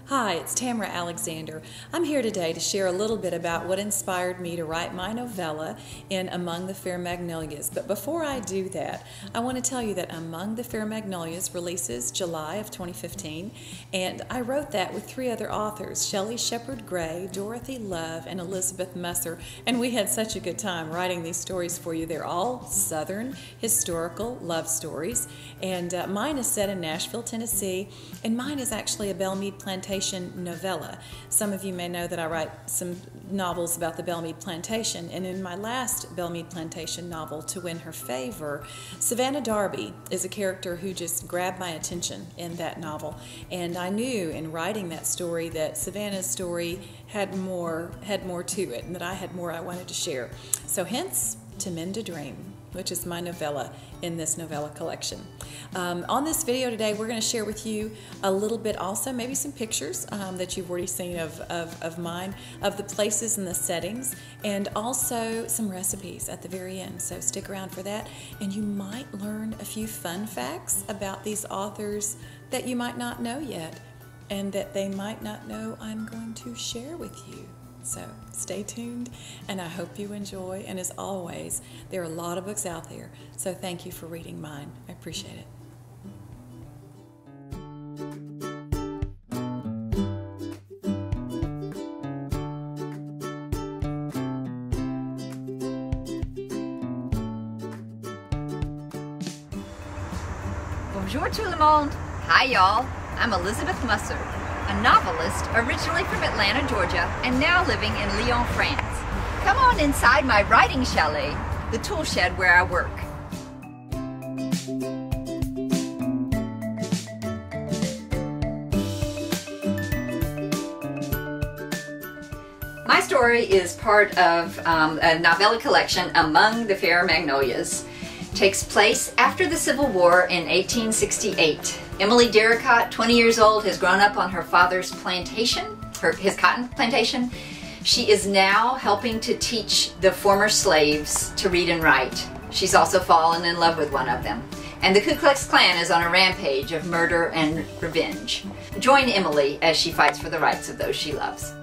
Hi, it's Tamera Alexander. I'm here today to share a little bit about what inspired me to write my novella in Among the Fair Magnolias. But before I do that, I want to tell you that Among the Fair Magnolias releases July of 2015, and I wrote that with three other authors, Shelley Shepard Gray, Dorothy Love, and Elizabeth Musser, and we had such a good time writing these stories for you. They're all Southern historical love stories, and mine is set in Nashville, Tennessee, and mine is actually a Belmead Plantation novella. Some of you may know that I write some novels about the Belmead Plantation, and in my last Belmead Plantation novel, To Win Her Favor, Savannah Darby is a character who just grabbed my attention in that novel, and I knew in writing that story that Savannah's story had more to it, and that I had more I wanted to share. So hence, To Mend a Dream, which is my novella in this novella collection. On this video today, we're going to share with you a little bit also, maybe some pictures that you've already seen of mine, of the places and the settings, and also some recipes at the very end. So stick around for that, and you might learn a few fun facts about these authors that you might not know yet, and that they might not know I'm going to share with you. So stay tuned, and I hope you enjoy. And as always, there are a lot of books out there, so thank you for reading mine. I appreciate it. Bonjour tout le monde. Hi y'all. I'm Elizabeth Musser, a novelist originally from Atlanta, Georgia, and now living in Lyon, France. Come on inside my writing chalet, the tool shed where I work. My story is part of a novella collection, Among the Fair Magnolias. Takes place after the Civil War in 1868. Emily Derricott, 20 years old, has grown up on her father's plantation, his cotton plantation. She is now helping to teach the former slaves to read and write. She's also fallen in love with one of them. And the Ku Klux Klan is on a rampage of murder and revenge. Join Emily as she fights for the rights of those she loves.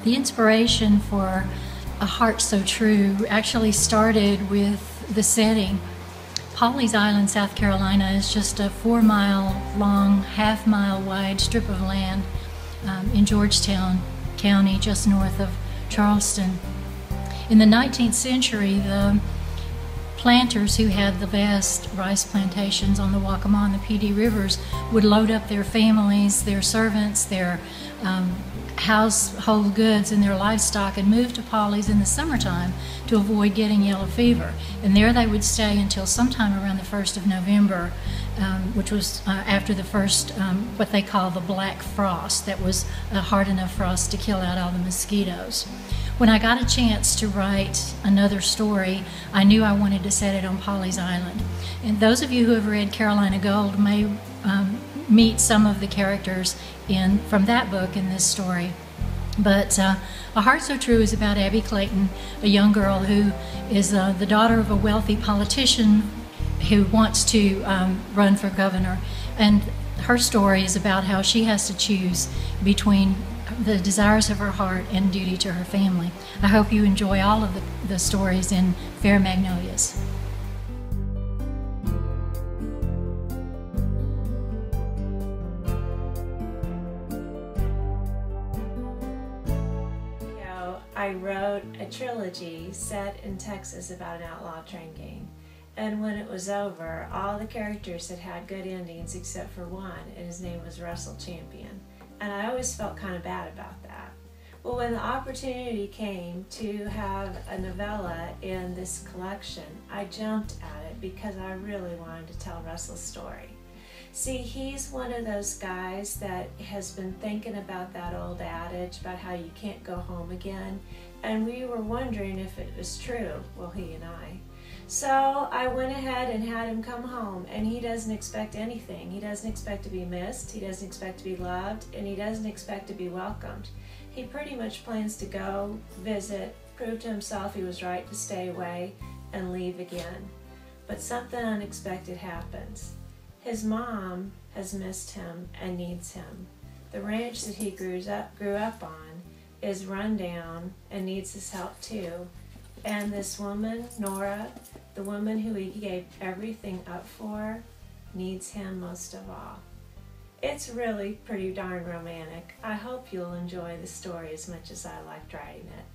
The inspiration for A Heart So True actually started with the setting. Pawleys Island, South Carolina is just a 4-mile long, half-mile wide strip of land in Georgetown County, just north of Charleston. In the 19th century, the planters who had the vast rice plantations on the Waccamaw and the Pee Dee rivers would load up their families, their servants, their household goods and their livestock and move to Pawleys in the summertime to avoid getting yellow fever. And there they would stay until sometime around the 1st of November, which was after the first, what they call the black frost. That was a hard enough frost to kill out all the mosquitoes. When I got a chance to write another story, I knew I wanted to set it on Pawleys Island. And those of you who have read Carolina Gold may meet some of the characters from that book in this story. But A Heart So True is about Abby Clayton, a young girl who is the daughter of a wealthy politician who wants to run for governor. And her story is about how she has to choose between the desires of her heart and duty to her family. I hope you enjoy all of the stories in Fair Magnolias. I wrote a trilogy set in Texas about an outlaw train gang. And when it was over, all the characters had had good endings except for one, and his name was Russell Champion. And I always felt kind of bad about that. Well, when the opportunity came to have a novella in this collection, I jumped at it because I really wanted to tell Russell's story. See, he's one of those guys that has been thinking about that old adage about how you can't go home again, and we were wondering if it was true, well, he and I. So I went ahead and had him come home, and he doesn't expect anything. He doesn't expect to be missed, he doesn't expect to be loved, and he doesn't expect to be welcomed. He pretty much plans to go, visit, prove to himself he was right to stay away, and leave again. But something unexpected happens. His mom has missed him and needs him. The ranch that he grew up on is run down and needs his help too. And this woman, Nora, the woman who he gave everything up for, needs him most of all. It's really pretty darn romantic. I hope you'll enjoy the story as much as I liked writing it.